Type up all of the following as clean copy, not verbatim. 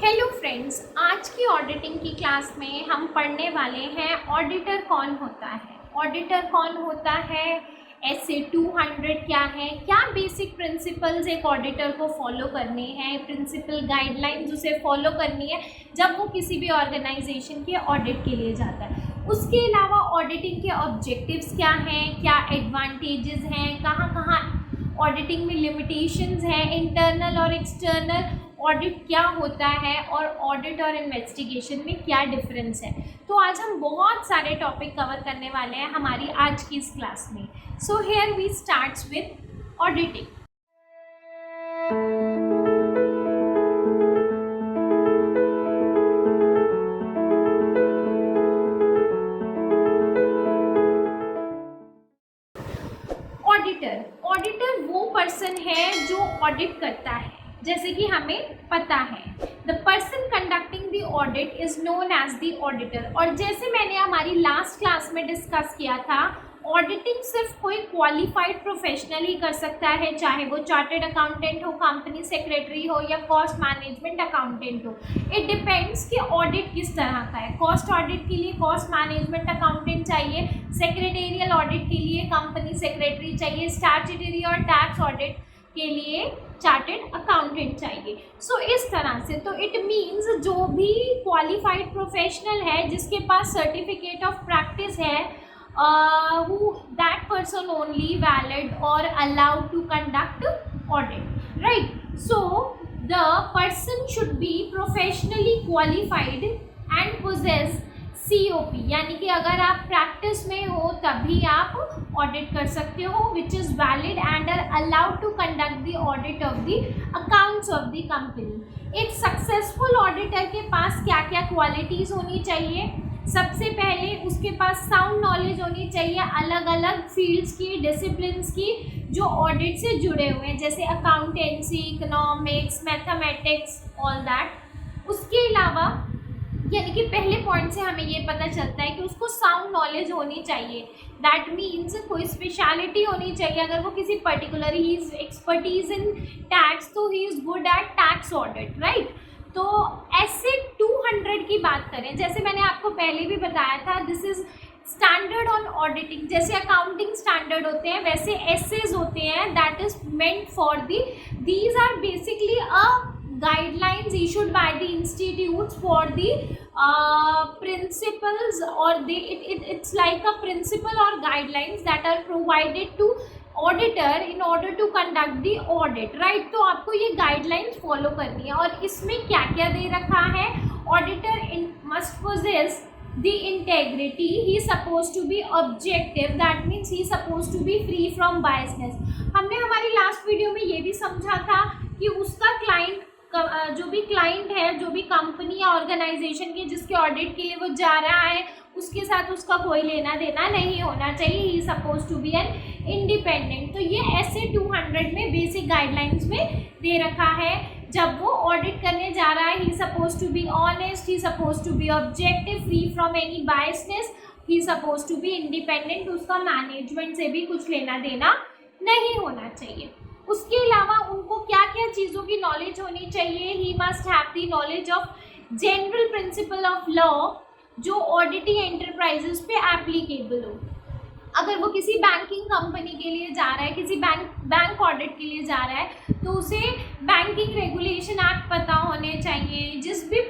Hello friends, आज की auditing की क्लास में हम पढ़ने वाले हैं ऑडिटर कौन होता है। ऑडिटर कौन होता है, SA 200 क्या है, क्या बेसिक प्रिंसिपल्स एक ऑडिटर को फॉलो करने हैं, प्रिंसिपल गाइडलाइंस उसे फॉलो करनी है जब वो किसी भी ऑर्गेनाइजेशन के ऑडिट के लिए जाता है। उसके अलावा ऑडिटिंग के ऑब्जेक्टिव्स क्या हैं, क्या एडवांटेजेस हैं, कहाँ कहाँ ऑडिटिंग में लिमिटेशंस हैं, इंटरनल और एक्सटर्नल ऑडिट क्या होता है और ऑडिट और इन्वेस्टिगेशन में क्या डिफरेंस है। तो आज हम बहुत सारे टॉपिक कवर करने वाले हैं हमारी आज की इस क्लास में। So here we starts with auditing. Auditor वो पर्सन है जो ऑडिट करता है। जैसे कि हमें पता है the person conducting the audit is known as the auditor. और जैसे मैंने हमारी लास्ट क्लास में डिस्कस किया था, ऑडिटिंग सिर्फ कोई क्वालिफाइड प्रोफेशनल ही कर सकता है, चाहे वो चार्टर्ड अकाउंटेंट हो, कंपनी सेक्रेटरी हो या कॉस्ट मैनेजमेंट अकाउंटेंट हो। इट डिपेंड्स कि ऑडिट किस तरह का है। कॉस्ट ऑडिट के लिए कॉस्ट मैनेजमेंट अकाउंटेंट चाहिए, सेक्रेटेरियल ऑडिट के लिए कंपनी सेक्रेटरी चाहिए, स्टैट्यूटरी और टैक्स ऑडिट के लिए चार्टर्ड अकाउंटेंट चाहिए। सो इस तरह से तो इट मीन्स जो भी क्वालिफाइड प्रोफेशनल है जिसके पास सर्टिफिकेट ऑफ प्रैक्टिस है, that person only valid or allowed to conduct audit, right? So the person should be professionally qualified and possess COP, यानी कि अगर आप प्रैक्टिस में हो तभी आप ऑडिट कर सकते हो, which is valid and are allowed to conduct the audit of the accounts of the company. एक सक्सेसफुल ऑडिटर के पास क्या क्या क्वालिटीज़ होनी चाहिए? सबसे पहले उसके पास साउंड नॉलेज होनी चाहिए अलग अलग फील्ड्स की, डिसिप्लिन्स की जो ऑडिट से जुड़े हुए हैं, जैसे accountancy, economics, mathematics, all that. उसके अलावा यानी कि पहले पॉइंट से हमें ये पता चलता है कि उसको साउंड नॉलेज होनी चाहिए। दैट मीन्स कोई स्पेशलिटी होनी चाहिए। अगर वो किसी particular he is expertise in tax तो he is good at tax audit, right. तो SA 200 की बात करें, जैसे मैंने आपको पहले भी बताया था, this is standard on auditing. जैसे अकाउंटिंग स्टैंडर्ड होते हैं वैसे SAs होते हैं, that is meant for these are basically a guidelines issued by the institutes for the principles, or it's like a principle or guidelines that are provided to auditor in order to conduct the audit, right. तो आपको ये guidelines follow करनी है। और इसमें क्या क्या दे रखा है? Auditor must possess the integrity, he suppose to be objective, that means he suppose to be free from biasness. हमने हमारी लास्ट वीडियो में ये भी समझा था कि उसका क्लाइंट, जो भी क्लाइंट है, जो भी कंपनी या ऑर्गेनाइजेशन की जिसके ऑडिट के लिए वो जा रहा है, उसके साथ उसका कोई लेना देना नहीं होना चाहिए। He suppose to be an independent. तो ये SA 200 में बेसिक गाइडलाइंस में दे रखा है। जब वो ऑडिट करने जा रहा है, he suppose to be honest, he suppose to be objective, free from any biasness, he suppose to be independent, उसका मैनेजमेंट से भी कुछ लेना देना नहीं होना चाहिए। उसके अलावा उनको क्या क्या चीज़ों की नॉलेज होनी चाहिए? He must have the knowledge of general principle of law जो ऑडिटिंग एंटरप्राइजेस पे एप्लीकेबल हो। अगर वो किसी बैंकिंग कंपनी के लिए जा रहा है, किसी बैंक ऑडिट के लिए जा रहा है, तो उसे बैंकिंग रेगुलेशन एक्ट पता होने चाहिए। जिस भी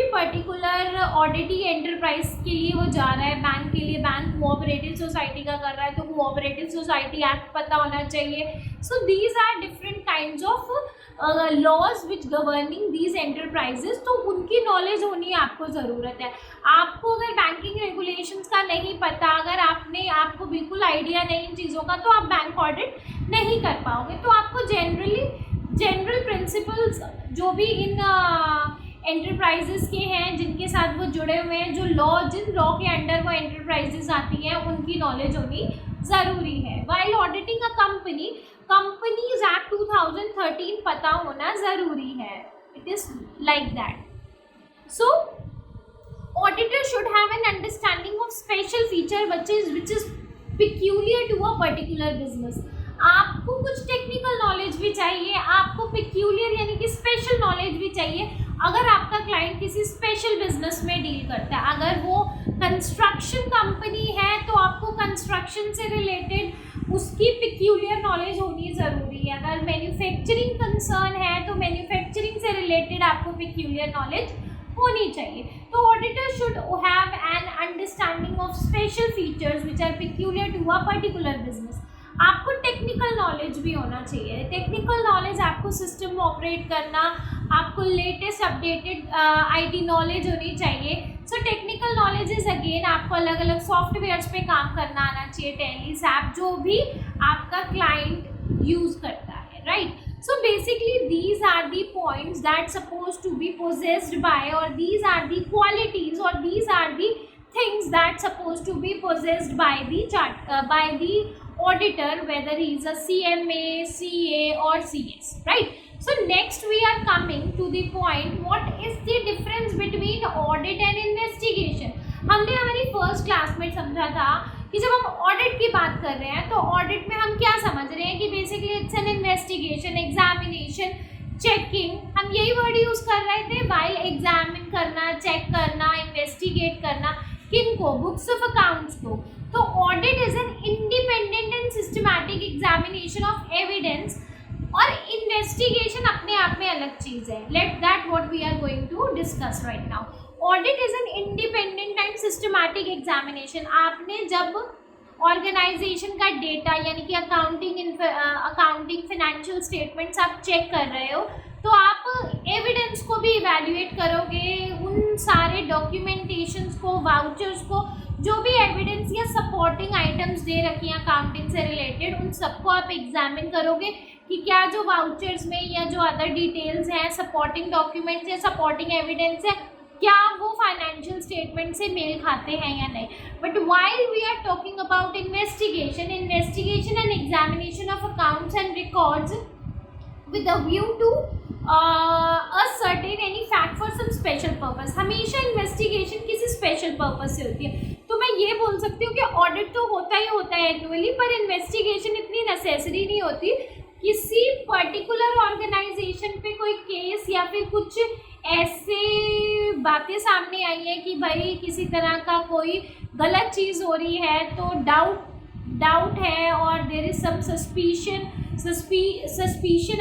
पर्टिकुलर ऑडिटिंग एंटरप्राइज के लिए वो जा रहा है, बैंक के लिए, बैंक कोऑपरेटिव सोसाइटी का कर रहा है तो कोऑपरेटिव सोसाइटी एक्ट पता होना चाहिए। So these are different kinds of laws which governing these enterprises, तो उनकी नॉलेज होनी आपको ज़रूरत है। आपको अगर बैंकिंग रेगुलेशंस का नहीं पता, अगर आपको बिल्कुल आइडिया नहीं इन चीज़ों का, तो आप बैंक ऑडिट नहीं कर पाओगे। तो आपको जनरल प्रिंसिपल्स जो भी इन एंटरप्राइजेस के हैं, जिनके साथ वो जुड़े हुए हैं, जिन लॉ के अंडर वो एंटरप्राइजेस आती हैं, उनकी नॉलेज होनी ज़रूरी है। वाइल ऑडिटिंग अ कंपनीज एक्ट 2013 पता होना ज़रूरी है। It is like that. So auditor should have an understanding of special feature which is peculiar to a particular business। आपको कुछ टेक्निकल नॉलेज भी चाहिए, आपको पिक्यूलियर यानी कि स्पेशल नॉलेज भी चाहिए। अगर आपका क्लाइंट किसी स्पेशल बिजनेस में डील करता है, अगर वो कंस्ट्रक्शन कंपनी है तो आपको कंस्ट्रक्शन से रिलेटेड उसकी पिक्यूलियर नॉलेज होनी ज़रूरी है। अगर मैन्युफैक्चरिंग कंसर्न है तो मैन्युफैक्चरिंग से रिलेटेड आपको पिक्यूलियर नॉलेज होनी चाहिए। तो auditor should have an understanding of special features which are peculiar to a particular business. आपको टेक्निकल नॉलेज भी होना चाहिए। टेक्निकल नॉलेज आपको सिस्टम में ऑपरेट करना, आपको लेटेस्ट अपडेटेड आईटी नॉलेज होनी चाहिए। So technical knowledge is again आपको अलग अलग सॉफ्टवेयर्स पे काम करना आना चाहिए, टैली, सैप, जो भी आपका क्लाइंट यूज़ करता है, right. So basically these are the points that supposed to be possessed by, or these are the qualities, or these are the things that supposed to be possessed by the auditor, whether he is a CMA, CA or CS, right? So next we are coming to the point, what is the difference between audit and investigation? हमने हमारी first class में समझा था कि जब हम audit की बात कर रहे हैं तो ऑडिट में हम क्या समझ रहे हैं कि basically it's an investigation, examination, checking, हम यही वर्ड यूज़ कर रहे थे। वाइल एग्जामिन करना, चेक करना, इन्वेस्टिगेट करना, किनको? बुक्स ऑफ अकाउंट्स को। तो audit is an independent and systematic examination of evidence, और इन्वेस्टिगेशन अपने आप में अलग चीज़ है। Let that what we are going to discuss right now. Audit is an independent and systematic examination. आपने जब ऑर्गेनाइजेशन का डेटा यानी कि अकाउंटिंग फाइनेंशियल स्टेटमेंट्स आप चेक कर रहे हो तो आप एविडेंस को भी इवैल्यूएट करोगे, उन सारे डॉक्यूमेंटेशंस को, वाउचर्स को, जो भी एविडेंस या सपोर्टिंग आइटम्स दे रखी हैं अकाउंटिंग से रिलेटेड, उन सबको आप एग्जामिन करोगे कि क्या जो वाउचर्स में या जो अदर डिटेल्स हैं, सपोर्टिंग डॉक्यूमेंट्स या सपोर्टिंग एविडेंस है, क्या वो फाइनेंशियल स्टेटमेंट से मेल खाते हैं या नहीं। But while we are talking about investigation and examination of accounts and records with a view to ascertain any fact for some special purpose. हमेशा इन्वेस्टिगेशन किसी स्पेशल पर्पस से होती है। तो मैं ये बोल सकती हूँ कि ऑडिट तो होता ही होता है एनुअली, पर इन्वेस्टिगेशन इतनी नेसेसरी नहीं होती। किसी पर्टिकुलर ऑर्गेनाइजेशन पे कोई केस या फिर कुछ ऐसे बातें सामने आई है कि भाई किसी तरह का कोई गलत चीज़ हो रही है, तो डाउट है और there is some suspicion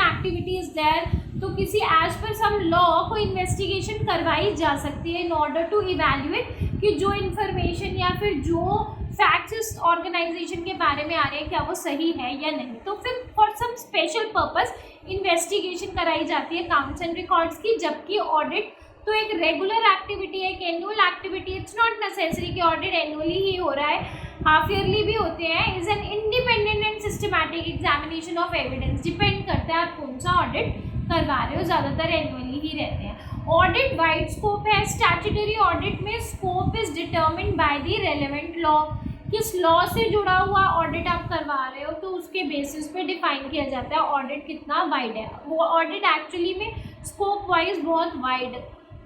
activity is there, तो किसी एज पर सम लॉ को इन्वेस्टिगेशन करवाई जा सकती है इन ऑर्डर टू इवैल्यूएट कि जो इन्फॉर्मेशन या फिर जो फैक्ट्स इस ऑर्गेनाइजेशन के बारे में आ रहे हैं क्या वो सही है या नहीं। तो फिर for some special purpose investigation कराई जाती है अकाउंट्स एंड रिकॉर्ड्स की, जबकि ऑडिट तो एक रेगुलर एक्टिविटी है, एक annual activity. It's not necessary कि ऑडिट एनुअली ही हो रहा है, हाफ ईयरली भी होते हैं। Is an independent and systematic examination of evidence. Depend करता है आप कौन सा ऑडिट करवा रहे हो, ज़्यादातर एनुअली ही रहते हैं। ऑडिट वाइड स्कोप है। स्टैट्यूटरी ऑडिट में scope is determined by the relevant law. किस लॉ से जुड़ा हुआ ऑडिट आप करवा रहे हो तो उसके बेसिस पे डिफाइन किया जाता है ऑडिट कितना वाइड है। वो ऑडिट एक्चुअली में स्कोप वाइज बहुत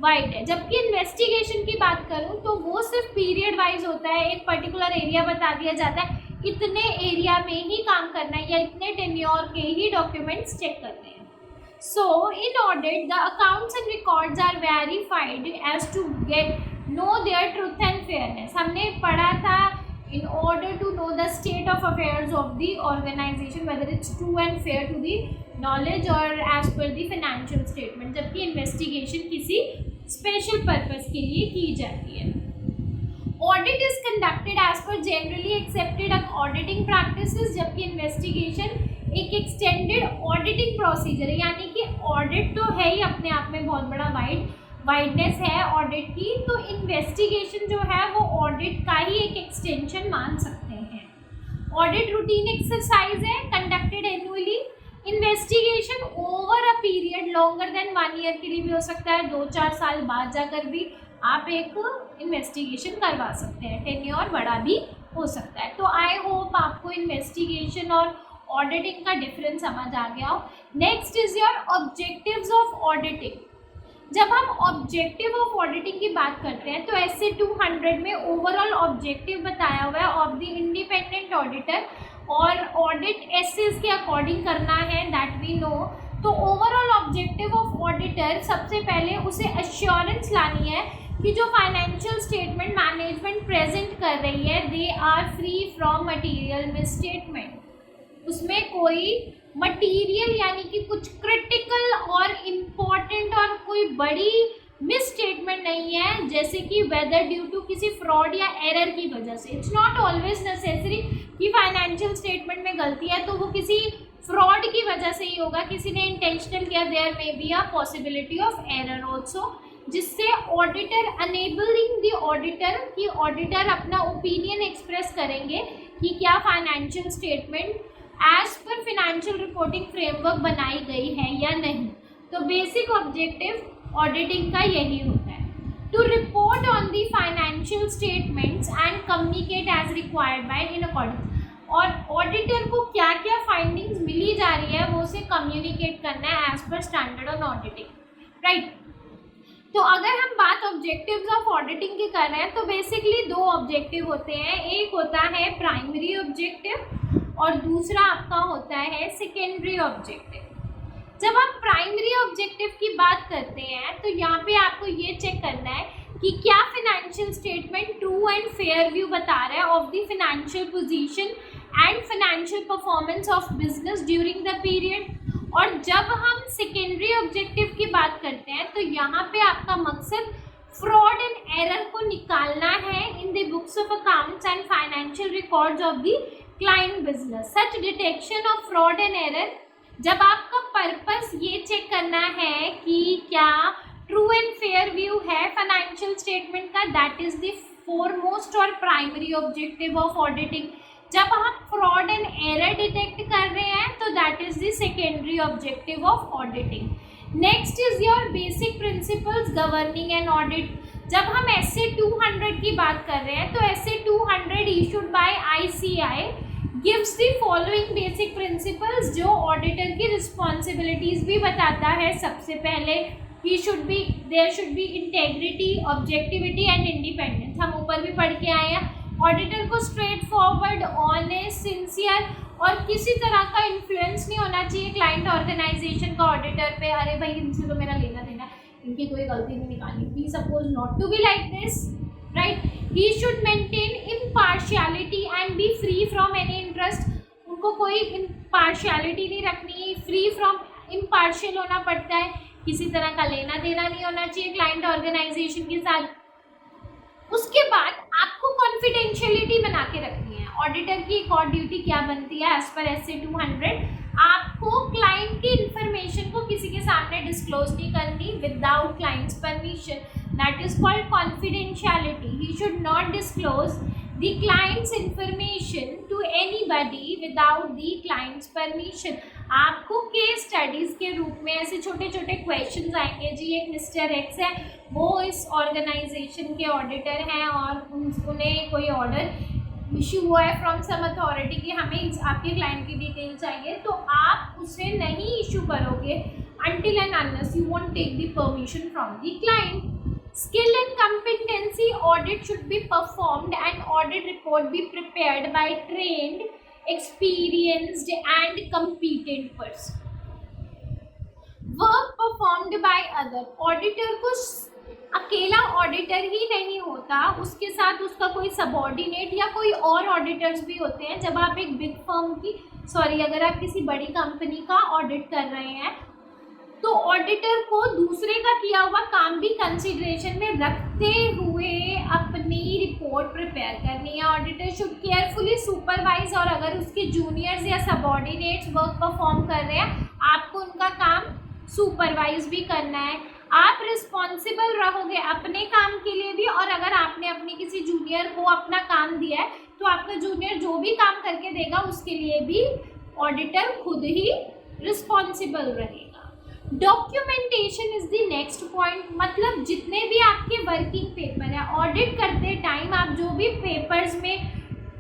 वाइड है। जबकि इन्वेस्टिगेशन की बात करूँ तो वो सिर्फ पीरियड वाइज होता है। एक पर्टिकुलर एरिया बता दिया जाता है, इतने एरिया में ही काम करना है या इतने टेन्योर के ही डॉक्यूमेंट्स चेक करने हैं। So in audit, the accounts and records are verified as to know their truth and fairness. हमने पढ़ा था in order to know the state of affairs of the organization, whether it's true and fair to the knowledge or as per the financial statement. जबकि investigation किसी special purpose के लिए की जाती है। Audit is conducted as per generally accepted auditing practices, जबकि investigation एक extended auditing procedure है। यानी कि ऑडिट तो है ही अपने आप में बहुत बड़ा वाइडनेस है ऑडिट की, तो इन्वेस्टिगेशन जो है वो ऑडिट का ही एक एक्सटेंशन मान सकते हैं। ऑडिट रूटीन एक्सरसाइज है, conducted annually. Investigation over a period longer than 1 year के लिए भी हो सकता है, 2-4 साल बाद जाकर भी आप एक इन्वेस्टिगेशन करवा सकते हैं, टेन्योर बड़ा भी हो सकता है। तो आई होप आपको इन्वेस्टिगेशन और ऑडिटिंग का डिफरेंस समझ आ गया हो। Next is your objectives of auditing. जब हम ऑब्जेक्टिव ऑफ ऑडिटिंग की बात करते हैं तो SC 200 में ओवरऑल ऑब्जेक्टिव बताया हुआ है ऑफ द इंडिपेंडेंट ऑडिटर। और ऑडिट एसेस के अकॉर्डिंग करना है, दैट वी नो। तो ओवरऑल ऑब्जेक्टिव ऑफ ऑडिटर सबसे पहले उसे अश्योरेंस लानी है कि जो फाइनेंशियल स्टेटमेंट मैनेजमेंट प्रेजेंट कर रही है they are free from material misstatement, उसमें कोई मटेरियल यानी कि कुछ क्रिटिकल और इम्पॉर्टेंट और कोई बड़ी मिस स्टेटमेंट नहीं है, जैसे कि वेदर ड्यू टू किसी फ्रॉड या एरर की वजह से। इट्स नॉट ऑलवेज नेसेसरी कि फाइनेंशियल स्टेटमेंट में गलती है तो वो किसी फ्रॉड की वजह से ही होगा, किसी ने इंटेंशनल किया, there may be a possibility of error also, जिससे ऑडिटर अनेबलिंग द ऑडिटर कि ऑडिटर अपना ओपिनियन एक्सप्रेस करेंगे कि क्या फाइनेंशियल स्टेटमेंट एज पर फिनेंशियल रिपोर्टिंग फ्रेमवर्क बनाई गई है या नहीं। तो बेसिक ऑब्जेक्टिव ऑडिटिंग का यही होता है, to report on the financial statements and communicate as required by in according. और ऑडिटर को क्या क्या फाइंडिंग्स मिली जा रही है वो उसे कम्युनिकेट करना है as per standard on auditing, right. तो अगर हम बात ऑब्जेक्टिव्स ऑफ ऑडिटिंग की कर रहे हैं तो बेसिकली दो ऑब्जेक्टिव होते हैं, एक होता है प्राइमरी ऑब्जेक्टिव और दूसरा आपका होता है सेकेंडरी ऑब्जेक्टिव। जब हम प्राइमरी ऑब्जेक्टिव की बात करते हैं तो यहाँ पे आपको ये चेक करना है कि क्या financial statement true and fair view बता रहा है of the financial position and financial performance of business during the period. और जब हम सेकेंडरी ऑब्जेक्टिव की बात करते हैं तो यहाँ पे आपका मकसद फ्रॉड एंड एरर को निकालना है in the books of accounts and financial records of the client business. Such detection of fraud and error, जब आपका पर्पस ये चेक करना है कि क्या ट्रू एंड फेयर व्यू है फाइनेंशियल स्टेटमेंट का, दैट इज द फोरमोस्ट और प्राइमरी ऑब्जेक्टिव ऑफ ऑडिटिंग। जब हम फ्रॉड एंड एरर डिटेक्ट कर रहे हैं तो that is the secondary objective of auditing. Next is your basic principles governing an audit. जब हम SA 200 की बात कर रहे हैं तो SA 200 issued by ICI gives the following basic principles, जो ऑडिटर की रिस्पॉन्सिबिलिटीज भी बताता है। सबसे पहले there should be integrity, objectivity and independence, हम ऊपर भी पढ़ के आए हैं। ऑडिटर को स्ट्रेट फॉरवर्ड, ऑनेस्ट, सिंसियर और किसी तरह का इन्फ्लुएंस नहीं होना चाहिए क्लाइंट ऑर्गेनाइजेशन का ऑडिटर पे, अरे भाई इनसे तो मेरा लेना देना, इनकी कोई गलती नहीं निकालनी। We suppose not to be like this, right. He should maintain impartiality and be free from any interest, उनको कोई इम्पार्शियलिटी नहीं रखनी, फ्री फ्रॉम इम्पार्शियल होना पड़ता है, किसी तरह का लेना देना नहीं होना चाहिए क्लाइंट ऑर्गेनाइजेशन के साथ। उसके बाद आपको कॉन्फिडेंशियलिटी बना के रखनी है। ऑडिटर की एक और ड्यूटी क्या बनती है एज पर SA 200, आपको क्लाइंट की इंफॉर्मेशन को किसी के सामने डिस्क्लोज नहीं करनी without client's permission, that is called confidentiality. He should not disclose the client's information to anybody without the client's permission. आपको केस स्टडीज़ के रूप में ऐसे छोटे छोटे क्वेश्चंस आएंगे, जी एक मिस्टर एक्स है, वो इस ऑर्गेनाइजेशन के ऑडिटर हैं और उन्हें कोई ऑर्डर इशू हुआ है फ्रॉम सम अथॉरिटी कि हमें आपके क्लाइंट की डिटेल चाहिए, तो आप उसे नहीं इशू करोगे until and unless you won't take the permission from the client. Skill and competency audit should be performed and audit report be prepared by trained, experienced and competent person. Work performed by other. Auditor को अकेला auditor ही नहीं होता, उसके साथ उसका कोई subordinate या कोई और ऑडिटर्स भी होते हैं। जब आप एक बिग फर्म की अगर आप किसी बड़ी कंपनी का ऑडिट कर रहे हैं तो ऑडिटर को दूसरे का किया हुआ काम भी कंसिडरेशन में रखते हुए अपनी रिपोर्ट प्रिपेयर करनी है। ऑडिटर शुड केयरफुली सुपरवाइज, और अगर उसके जूनियर्स या सबऑर्डिनेट्स वर्क परफॉर्म कर रहे हैं आपको उनका काम सुपरवाइज भी करना है। आप रिस्पॉन्सिबल रहोगे अपने काम के लिए भी, और अगर आपने अपने किसी जूनियर को अपना काम दिया है तो आपका जूनियर जो भी काम करके देगा उसके लिए भी ऑडिटर खुद ही रिस्पॉन्सिबल रहेगा। Documentation is the next point, मतलब जितने भी आपके वर्किंग पेपर है ऑडिट करते टाइम आप जो भी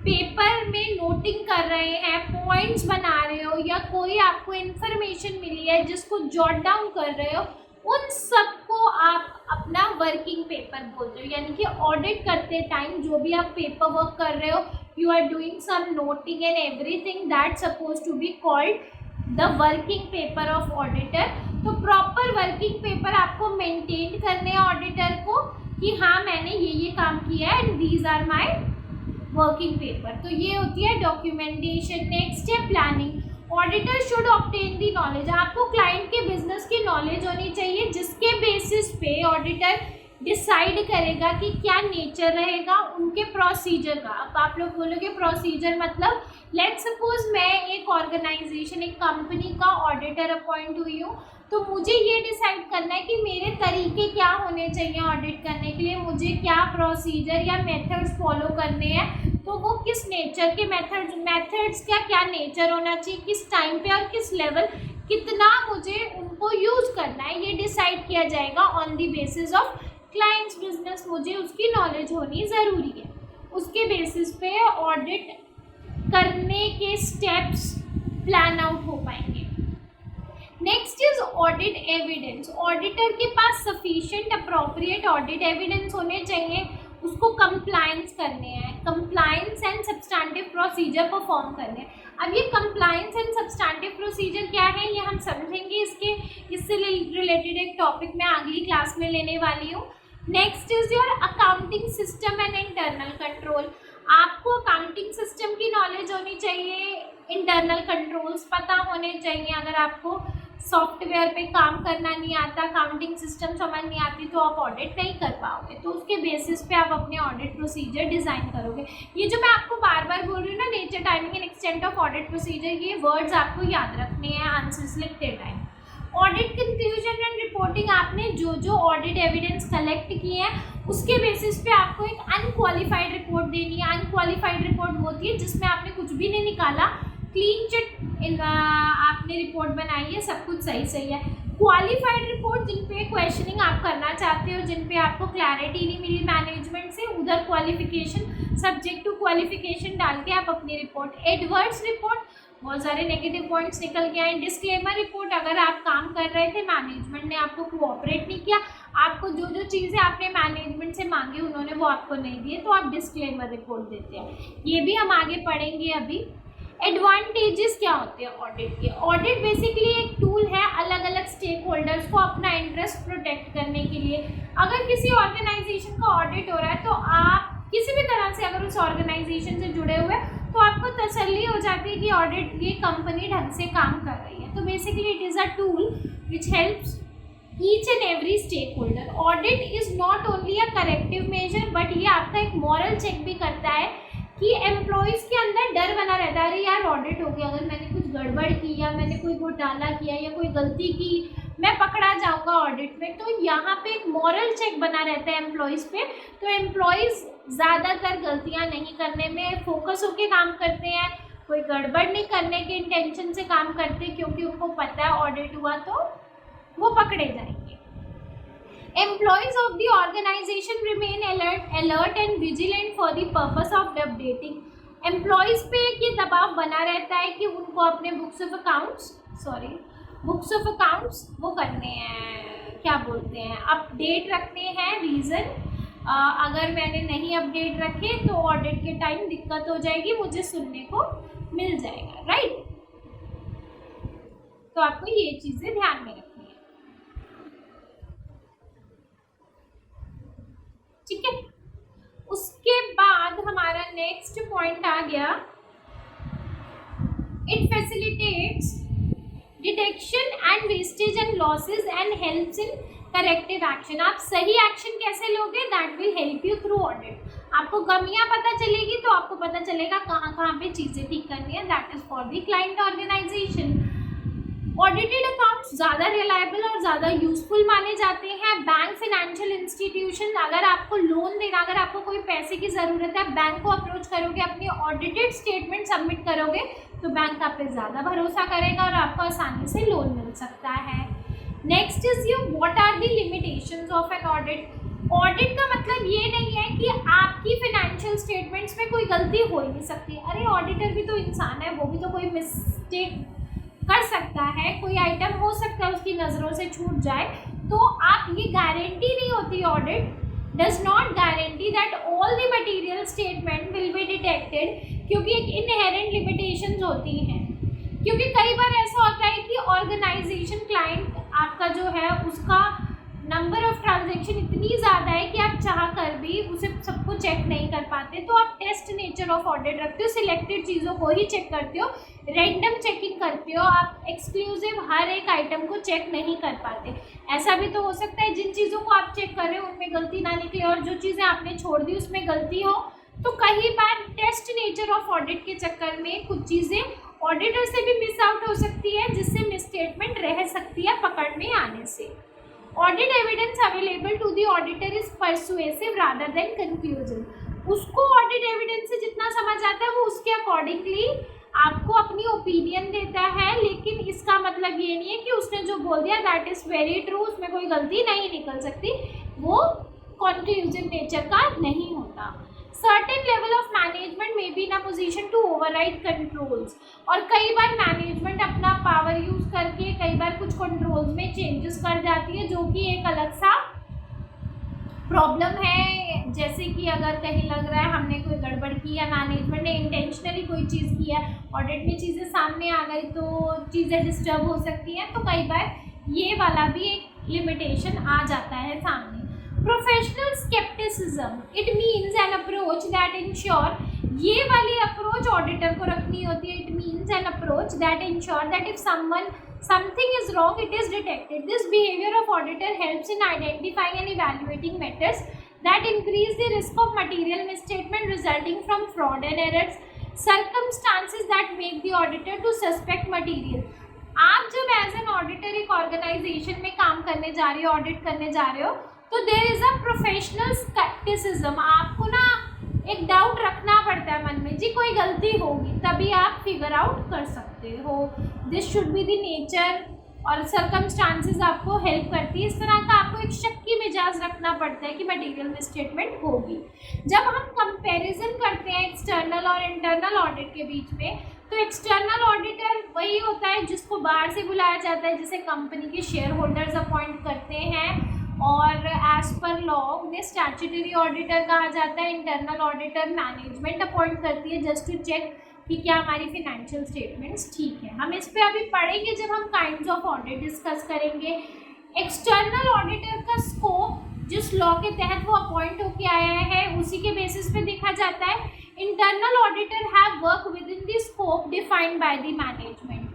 पेपर में नोटिंग कर रहे हैं, पॉइंट्स बना रहे हो या कोई आपको इन्फॉर्मेशन मिली है जिसको जॉट डाउन कर रहे हो, उन सबको आप अपना वर्किंग पेपर बोलते हो। यानी कि ऑडिट करते टाइम जो भी आप पेपर वर्क कर रहे हो you are doing some noting and everything, that's supposed to be called the working paper of auditor. तो proper working paper आपको maintain करने हैं auditor को कि हाँ मैंने ये काम किया है and these are my working paper. तो ये होती है documentation. Next है planning. Auditor should obtain the knowledge. आपको क्लाइंट के बिजनेस की नॉलेज होनी चाहिए जिसके बेसिस पे ऑडिटर डिसाइड करेगा कि क्या नेचर रहेगा उनके प्रोसीजर का. अब आप लोग बोलोगे प्रोसीजर मतलब, लेट्स सपोज मैं एक ऑर्गेनाइजेशन, एक कंपनी का ऑडिटर अपॉइंट हुई हूँ, तो मुझे ये डिसाइड करना है कि मेरे तरीके क्या होने चाहिए ऑडिट करने के लिए, मुझे क्या प्रोसीजर या मेथड्स फॉलो करने हैं, तो वो किस नेचर के मेथड्स का क्या नेचर होना चाहिए, किस टाइम पे और किस लेवल कितना मुझे उनको यूज करना है, ये डिसाइड किया जाएगा on the basis of clients business. मुझे उसकी नॉलेज होनी ज़रूरी है. उसके बेसिस पे ऑडिट करने के स्टेप्स प्लान आउट हो पाएंगे. Next is audit evidence. Auditor के पास सफिशिएंट अप्रोप्रिएट ऑडिट एविडेंस होने चाहिए. उसको कंप्लायंस करने हैं, compliance and substantive procedure perform करने हैं. अब ये कंप्लायंस एंड सब्सटैंटिव प्रोसीजर क्या है ये हम समझेंगे. इससे रिलेटेड एक टॉपिक मैं अगली क्लास में लेने वाली हूँ. Next is your accounting system and internal control. आपको अकाउंटिंग सिस्टम की नॉलेज होनी चाहिए, इंटरनल कंट्रोल्स पता होने चाहिए. अगर आपको सॉफ्टवेयर पे काम करना नहीं आता, अकाउंटिंग सिस्टम समझ नहीं आती, तो आप ऑडिट नहीं कर पाओगे. तो उसके बेसिस पे आप अपने ऑडिट प्रोसीजर डिज़ाइन करोगे. ये जो मैं आपको बार बार बोल रही हूँ ना, nature, timing and extent of audit procedure, ये वर्ड्स आपको याद रखने हैं आंसर्स लिखते time. Audit conclusion and reporting. आपने जो जो ऑडिट एविडेंस कलेक्ट किए हैं उसके बेसिस पे आपको एक अनक्वालिफाइड रिपोर्ट देनी है. अनक्वालिफाइड रिपोर्ट होती है जिसमें आपने कुछ भी नहीं निकाला, क्लीन चिट आपने रिपोर्ट बनाई है, सब कुछ सही है. क्वालिफाइड रिपोर्ट जिन पे क्वेश्चनिंग आप करना चाहते हो, जिन पे आपको क्लैरिटी नहीं मिली मैनेजमेंट से, उधर क्वालिफिकेशन, सब्जेक्ट टू क्वालिफिकेशन डाल के आप अपनी रिपोर्ट. एडवर्स रिपोर्ट, बहुत सारे नेगेटिव पॉइंट्स निकल के आए. डिस्क्लेमर रिपोर्ट, अगर आप काम कर रहे थे, मैनेजमेंट ने आपको कोऑपरेट नहीं किया, आपको जो जो चीज़ें आपने मैनेजमेंट से मांगी उन्होंने वो आपको नहीं दिए, तो आप डिस्क्लेमर रिपोर्ट देते हैं. ये भी हम आगे पढ़ेंगे अभी. एडवांटेजेस क्या होते हैं ऑडिट के. ऑडिट बेसिकली एक टूल है अलग अलग स्टेक होल्डर्स को अपना इंटरेस्ट प्रोटेक्ट करने के लिए. अगर किसी ऑर्गेनाइजेशन का ऑडिट हो रहा है तो आप किसी भी तरह से अगर उस ऑर्गेनाइजेशन से जुड़े हुए तो आपको तसल्ली हो जाती है कि ऑडिट ये कंपनी ढंग से काम कर रही है. तो basically it is a tool which helps each and every stakeholder. Audit is not only a corrective measure, but ये आपका एक मॉरल चेक भी करता है कि एम्प्लॉयज़ के अंदर डर बना रहता है, अरे यार ऑडिट हो गया, अगर मैंने कुछ गड़बड़ की या मैंने कोई घोटाला किया या कोई गलती की, मैं पकड़ा जाऊंगा ऑडिट में. तो यहाँ पे एक मॉरल चेक बना रहता है एम्प्लॉयज़ पे. तो एम्प्लॉयज़ ज़्यादातर गलतियाँ नहीं करने में फोकस होकर काम करते हैं, कोई गड़बड़ नहीं करने के इंटेंशन से काम करते, क्योंकि उनको पता है ऑडिट हुआ तो वो पकड़े जाएंगे. Employees of the organization remain alert and vigilant for the purpose of updating. Employees पे ये दबाव बना रहता है कि उनको अपने बुक्स ऑफ अकाउंट्स वो करने हैं, क्या बोलते हैं, अपडेट रखने हैं. रीज़न, अगर मैंने नहीं अपडेट रखे तो ऑडिट के टाइम दिक्कत हो जाएगी, मुझे सुनने को मिल जाएगा, राइट. तो आपको ये चीज़ें ध्यान में रखनी है, ठीक है. उसके बाद हमारा नेक्स्ट पॉइंट आ गया, it facilitates detection and wastage and losses and helps in corrective action. आप सही एक्शन कैसे लोगे, that will help you through audit. आपको कमियां पता चलेगी तो आपको पता चलेगा कहाँ कहाँ पे चीज़ें ठीक करनी है. That is for the client organisation. Audited accounts ज़्यादा रिलायबल और ज़्यादा यूजफुल माने जाते हैं. बैंक, फिनेंशियल इंस्टीट्यूशन, अगर आपको लोन देना, अगर आपको कोई पैसे की ज़रूरत है, बैंक को अप्रोच करोगे, अपनी ऑडिटेड स्टेटमेंट सबमिट करोगे, तो बैंक आप पे ज़्यादा भरोसा करेगा और आपको आसानी से लोन मिल सकता है. Next is you, what are the limitations of an audit. Audit का मतलब ये नहीं है कि आपकी फिनेंशियल स्टेटमेंट्स में कोई गलती हो ही नहीं सकती. अरे ऑडिटर भी तो इंसान है, वो भी तो कोई मिस्टेक कर सकता है, कोई आइटम हो सकता है उसकी नज़रों से छूट जाए. तो आप, ये गारंटी नहीं होती audit does not guarantee that all the material statement will be detected, क्योंकि एक inherent limitations होती हैं। क्योंकि कई बार ऐसा होता है कि ऑर्गेनाइजेशन क्लाइंट आपका जो है उसका नंबर ऑफ ट्रांजेक्शन इतनी ज़्यादा है कि आप चाह कर भी उसे सबको चेक नहीं कर पाते, तो आप टेस्ट नेचर ऑफ ऑडिट रखते हो, सिलेक्टेड चीज़ों को ही चेक करते हो, रैंडम चेकिंग करते हो, आप एक्सक्लूसिव हर एक आइटम को चेक नहीं कर पाते। ऐसा भी तो हो सकता है जिन चीज़ों को आप चेक कर रहे हो उनमें गलती ना निकले और जो चीज़ें आपने छोड़ दी उसमें गलती हो। तो कई बार टेस्ट नेचर ऑफ ऑडिट के चक्कर में कुछ चीज़ें ऑडिटर से भी मिस आउट हो सकती है, जिससे मिसस्टेटमेंट रह सकती है पकड़ में आने से। Audit evidence available to the auditor is persuasive rather than conclusive. उसको ऑडिट एविडेंस से जितना समझ आता है वो उसके अकॉर्डिंगली आपको अपनी ओपिनियन देता है, लेकिन इसका मतलब ये नहीं है कि उसने जो बोल दिया दैट इज़ वेरी ट्रू, उसमें कोई गलती नहीं निकल सकती, वो कंक्लूसिव नेचर का नहीं होता। Certain level of management may be in a position to override controls, और कई बार मैनेजमेंट अपना पावर यूज़ करके कई बार कुछ कंट्रोल्स में चेंजेस कर जाती है, जो कि एक अलग सा प्रॉब्लम है। जैसे कि अगर कहीं लग रहा है हमने कोई गड़बड़ की या मैनेजमेंट ने इंटेंशनली कोई चीज़ की है, ऑडिट में चीज़ें सामने आ गई तो चीज़ें डिस्टर्ब हो सकती हैं, तो कई बार ये वाला भी एक लिमिटेशन आ जाता है सामने। Professional scepticism, it means an approach that ensure, ये वाली अप्रोच ऑडिटर को रखनी होती है। It means an approach that ensure that if something is wrong, it is detected. This behavior of auditor helps in identifying and evaluating matters that increase the risk of material misstatement resulting from fraud and errors, circumstances that make the auditor to suspect material. आप जब as an auditor एक organisation में काम करने जा रहे हो, audit करने जा रहे हो, तो there is a professional scepticism. आपको ना एक डाउट रखना पड़ता है मन में, जी कोई गलती होगी, तभी आप फिगर आउट कर सकते हो। This should be the nature, और सर्कमस्टांसेस आपको हेल्प करती है। इस तरह का आपको एक शक की मिजाज रखना पड़ता है कि मटेरियल मिसस्टेटमेंट होगी। जब हम कंपैरिजन करते हैं एक्सटर्नल और इंटरनल ऑडिट के बीच में, तो एक्सटर्नल ऑडिटर वही होता है जिसको बाहर से बुलाया जाता है, जिसे कंपनी के शेयर होल्डर्स अपॉइंट करते हैं, और एज पर लॉ उन्हें स्टैट्यूटरी ऑडिटर कहा जाता है। इंटरनल ऑडिटर मैनेजमेंट अपॉइंट करती है जस्ट टू चेक कि क्या हमारी फिनेंशियल स्टेटमेंट्स ठीक है। हम इस पे अभी पढ़ेंगे जब हम काइंड्स ऑफ ऑडिट डिस्कस करेंगे। एक्सटर्नल ऑडिटर का स्कोप जिस लॉ के तहत वो अपॉइंट होके आया है उसी के बेसिस पे देखा जाता है। Internal auditor have work within the scope defined by the management.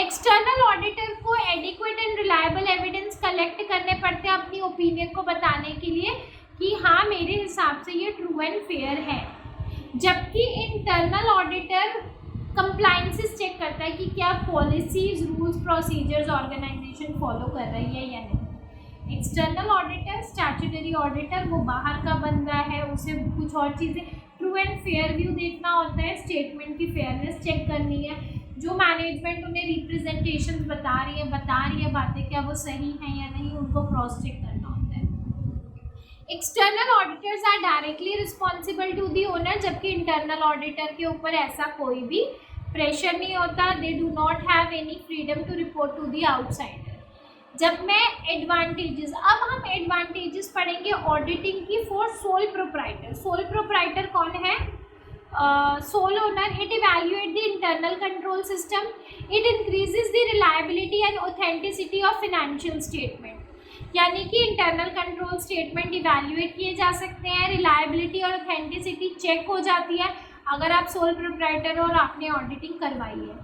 External auditor को adequate and reliable evidence collect करने पड़ते हैं अपनी ओपिनियन को बताने के लिए कि हाँ मेरे हिसाब से ये ट्रू एंड फेयर है, जबकि इंटरनल ऑडिटर कंप्लायंसेस चेक करता है कि क्या policies, rules, procedures organisation follow कर रही है या नहीं। एक्सटर्नल ऑडिटर, स्टैट्यूटरी ऑडिटर, वो बाहर का बंदा है, उसे कुछ और चीज़ें ट्रू एंड फेयर व्यू देखना होता है, स्टेटमेंट की फेयरनेस चेक करनी है, जो मैनेजमेंट उन्हें रिप्रेजेंटेशन बता रही है बातें क्या वो सही हैं या नहीं, उनको क्रॉस चेक करना होता है। External auditors are directly responsible to the owner, जबकि इंटरनल ऑडिटर के ऊपर ऐसा कोई भी प्रेशर नहीं होता। They do not have any freedom to report to the outsider. जब मैं एडवांटेजेस, अब हम एडवांटेजेस पढ़ेंगे ऑडिटिंग की for sole proprietor. Sole proprietor कौन है? sole owner. It evaluate the internal control system. It increases the reliability and authenticity of financial statement. यानी कि इंटरनल कंट्रोल स्टेटमेंट इवैल्यूएट किए जा सकते हैं, रिलायबिलिटी और ऑथेंटिसिटी चेक हो जाती है अगर आप सोल प्रोप्राइटर और आपने ऑडिटिंग करवाई है।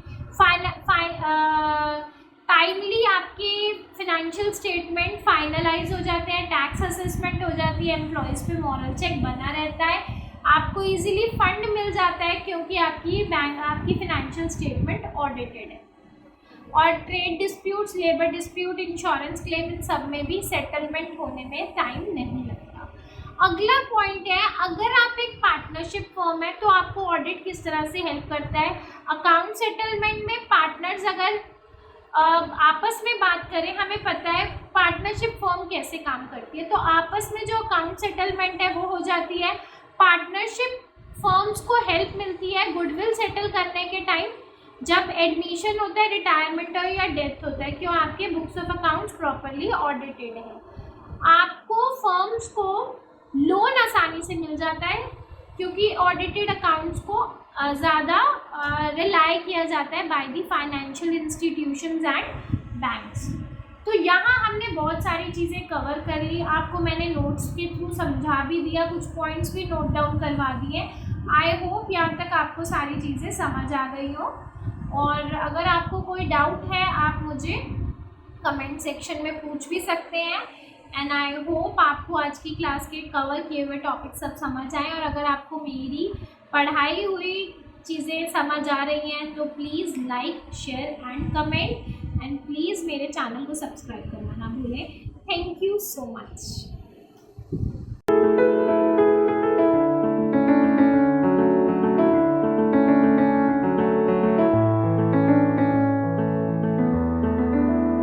टाइमली आपके फिनेंशियल स्टेटमेंट फाइनलाइज हो जाते हैं, टैक्स असेसमेंट हो जाती है, एम्प्लॉयज़ पे मॉरल चेक बना रहता है, आपको इजीली फंड मिल जाता है क्योंकि आपकी फिनेंशियल स्टेटमेंट ऑडिटेड है। और trade disputes, labour dispute, insurance claim, इन सब में भी सेटलमेंट होने में टाइम नहीं लगता। अगला पॉइंट है, अगर आप एक पार्टनरशिप फर्म है तो आपको ऑडिट किस तरह से हेल्प करता है। अकाउंट सेटलमेंट में पार्टनर्स अगर आपस में बात करें, हमें पता है पार्टनरशिप फर्म कैसे काम करती है, तो आपस में जो अकाउंट सेटलमेंट है वो हो जाती है। पार्टनरशिप फर्म्स को हेल्प मिलती है गुडविल सेटल करने के टाइम, जब एडमिशन होता है, रिटायरमेंट हो या डेथ होता है, क्यों आपके books of accounts properly audited है। आपको फर्म्स को लोन आसानी से मिल जाता है, क्योंकि ऑडिटेड अकाउंट्स को ज़्यादा रिलाई किया जाता है by the financial institutions and banks. तो यहाँ हमने बहुत सारी चीज़ें कवर कर ली, आपको मैंने नोट्स के थ्रू समझा भी दिया, कुछ पॉइंट्स भी नोट डाउन करवा दिए। आई होप यहाँ तक आपको सारी चीज़ें समझ आ गई हो, और अगर आपको कोई डाउट है आप मुझे कमेंट सेक्शन में पूछ भी सकते हैं। एंड आई होप आपको आज की क्लास के कवर किए हुए टॉपिक सब समझ आए, और अगर आपको मेरी पढ़ाई हुई चीज़ें समझ आ रही हैं तो please like, share and comment, and please मेरे चैनल को सब्सक्राइब करना ना भूलें। Thank you so much.